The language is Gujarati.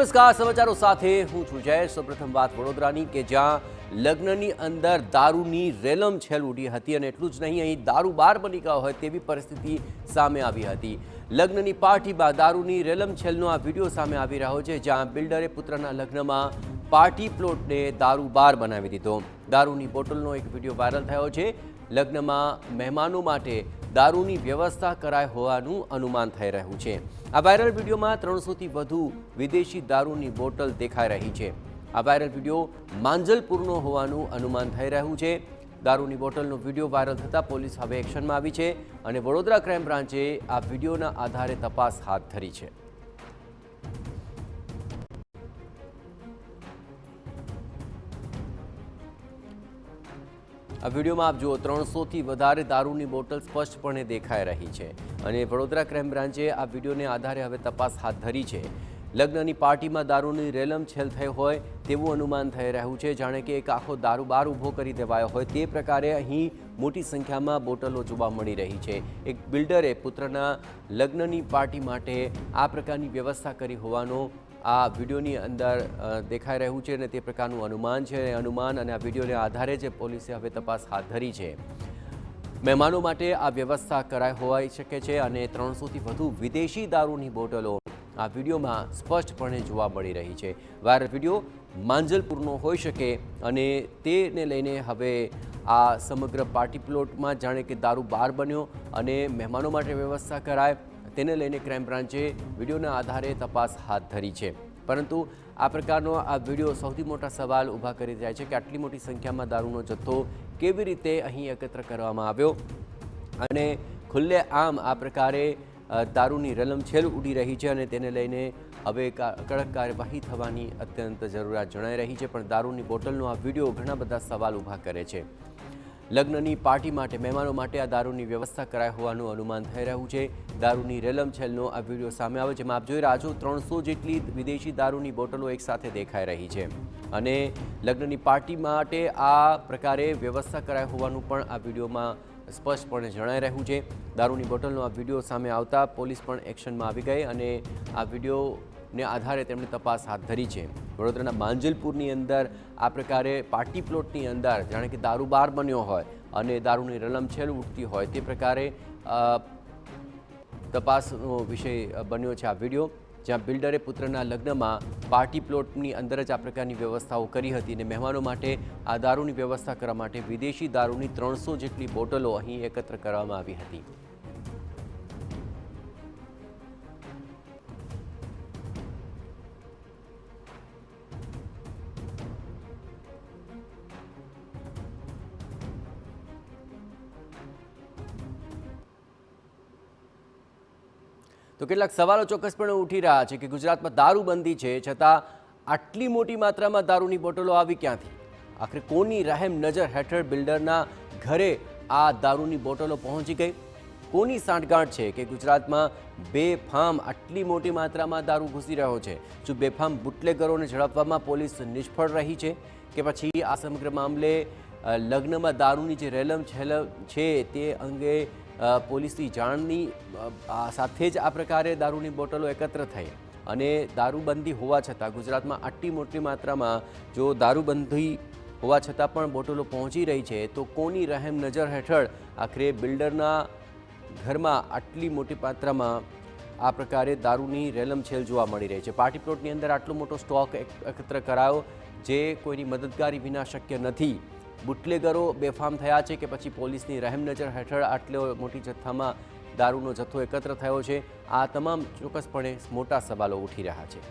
નમસ્કાર, સમાચારો સાથે હું છું જય। સૌપ્રથમ વાત વડોદરાની કે જ્યાં લગ્નની અંદર દારૂની રેલમછેલ ઉડી હતી અને એટલું જ નહીં, અહીં દારૂ બાર બની ગયો હોય તેવી પરિસ્થિતિ સામે આવી હતી। લગ્નની પાર્ટીમાં દારૂની રેલમછેલનો આ વિડીયો સામે આવી રહ્યો છે, જ્યાં બિલ્ડરે પુત્રના લગ્નમાં પાર્ટી પ્લોટને દારૂ બાર બનાવી દીધો। દારૂની બોટલનો એક વિડીયો વાયરલ થયો છે। લગ્નમાં મહેમાનો માટે દારૂની વ્યવસ્થા કરાઈ હોવાનું અનુમાન થઈ રહ્યું છે। આ વાયરલ વિડીયોમાં 300થી વધુ વિદેશી દારૂની બોટલ દેખાઈ રહી છે। આ વાયરલ વિડીયો માંજલપુરનો હોવાનું અનુમાન થઈ રહ્યું છે। દારૂની બોટલનો વિડીયો વાયરલ થતાં પોલીસ હવે એક્શનમાં આવી છે અને વડોદરા ક્રાઇમ બ્રાન્ચે આ વિડીયોના આધારે તપાસ હાથ ધરી છે। આ વિડીયોમાં આપ જુઓ, 300થી વધારે દારૂની બોટલ સ્પષ્ટપણે દેખાઈ રહી છે અને વડોદરા ક્રાઇમ બ્રાન્ચે આ વિડીયોને આધારે હવે તપાસ હાથ ધરી છે। લગ્નની પાર્ટીમાં દારૂની રેલમછેલ થઈ હોય તેવું અનુમાન થઈ રહ્યું છે, જાણે કે એક આખો દારૂ બાર ઊભો કરી દેવાયો હોય તે પ્રકારે અહીં મોટી સંખ્યામાં બોટલો જોવા મળી રહી છે। એક બિલ્ડરે પુત્રના લગ્નની પાર્ટી માટે આ પ્રકારની વ્યવસ્થા કરી હોવાનો આ વિડીયોની અંદર દેખાઈ રહ્યું છે અને તે પ્રકારનું અનુમાન છે। અનુમાન અને આ વિડીયોને આધારે જ પોલીસે હવે તપાસ હાથ ધરી છે। મહેમાનો માટે આ વ્યવસ્થા કરાઈ હોઈ શકે છે અને 300થી વધુ વિદેશી દારૂની બોટલો આ વિડીયોમાં સ્પષ્ટપણે જોવા મળી રહી છે। વાયરલ વિડીયો માંજલપુરનો હોઈ શકે અને તેને લઈને હવે આ સમગ્ર પાર્ટી પ્લોટમાં જાણે કે દારૂ બાર બન્યો અને મહેમાનો માટે વ્યવસ્થા કરાય તેને લઈને ક્રાઇમ બ્રાન્ચે વિડીયોના આધારે તપાસ હાથ ધરી છે। પરંતુ આ પ્રકારનો આ વિડીયો સૌથી મોટા સવાલ ઊભા કરી રહ્યા છે કે આટલી મોટી સંખ્યામાં દારૂનો જથ્થો કેવી રીતે અહીં એકત્ર કરવામાં આવ્યો અને ખુલ્લેઆમ આ પ્રકારે દારૂની રલમછેલ ઉડી રહી છે અને તેને લઈને હવે કડક કાર્યવાહી થવાની અત્યંત જરૂરિયાત જણાઈ રહી છે। પણ દારૂની બોટલનો આ વિડીયો ઘણા બધા સવાલ ઊભા કરે છે। લગ્નની પાર્ટી માટે મહેમાનો માટે આ દારૂની વ્યવસ્થા કરાઈ હોવાનું અનુમાન થઈ રહ્યું છે। દારૂની રેલમછેલનો આ વિડીયો સામે આવ્યો, જેમાં આપ જોઈ રહ્યા છો 300 જેટલી વિદેશી દારૂની બોટલો એકસાથે દેખાઈ રહી છે અને લગ્નની પાર્ટી માટે આ પ્રકારે વ્યવસ્થા કરાઈ હોવાનું પણ આ વિડીયોમાં સ્પષ્ટપણે જણાઈ રહ્યું છે। દારૂની બોટલનો આ વિડીયો સામે આવતા પોલીસ પણ એક્શનમાં આવી ગઈ અને આ વિડીયોને આધારે તેમણે તપાસ હાથ ધરી છે। વડોદરાના માંજલપુરની અંદર આ પ્રકારે પાર્ટી પ્લોટની અંદર જાણે કે દારૂ બાર બન્યો હોય અને દારૂની રલમછેલ ઉઠતી હોય તે પ્રકારે તપાસનો વિષય બન્યો છે આ વિડીયો, જ્યાં બિલ્ડરે પુત્રના લગ્નમાં પાર્ટી પ્લોટની અંદર જ આ પ્રકારની વ્યવસ્થાઓ કરી હતી અને મહેમાનો માટે આ દારૂની વ્યવસ્થા કરવા માટે વિદેશી દારૂની 300 જેટલી બોટલો અહીં એકત્ર કરવામાં આવી હતી। તો કેટલાક સવાલો ચોક્કસપણે ઉઠી રહ્યા છે કે ગુજરાતમાં દારૂબંધી છે છતાં આટલી મોટી માત્રામાં દારૂની બોટલો આવી ક્યાંથી? આખરે કોની રહેમ નજર હેઠળ બિલ્ડરના ઘરે આ દારૂની બોટલો પહોંચી ગઈ? કોની સાંઠગાંઠ છે કે ગુજરાતમાં બેફામ આટલી મોટી માત્રામાં દારૂ ઘૂસી રહ્યો છે? શું બેફામ બુટલેગરોને ઝડપવામાં પોલીસ નિષ્ફળ રહી છે કે પછી આ સમગ્ર મામલે લગ્નમાં દારૂની જે રેલમછેલ છે તે અંગે પોલીસની જાણની સાથે જ આ પ્રકારે દારૂની બોટલો એકત્ર થઈ અને દારૂબંધી હોવા છતાં ગુજરાતમાં આટલી મોટી માત્રામાં જો દારૂબંધી હોવા છતાં પણ બોટલો પહોંચી રહી છે તો કોની રહેમ નજર હેઠળ આખરે બિલ્ડરના ઘરમાં આટલી મોટી માત્રામાં આ પ્રકારે દારૂની રેલમછેલ જોવા મળી રહી છે? પાર્ટી પ્લોટની અંદર આટલો મોટો સ્ટોક એકત્ર કરાયો જે કોઈની મદદગારી વિના શક્ય નથી। બુટલેગરો બેફામ થયા છે કે પછી પોલીસની રહેમ નજર હેઠળ આટલો મોટી જથ્થામાં દારૂનો જથ્થો એકત્ર થયો છે? આ તમામ ચોક્કસપણે મોટા સવાલો ઉઠી રહ્યા છે।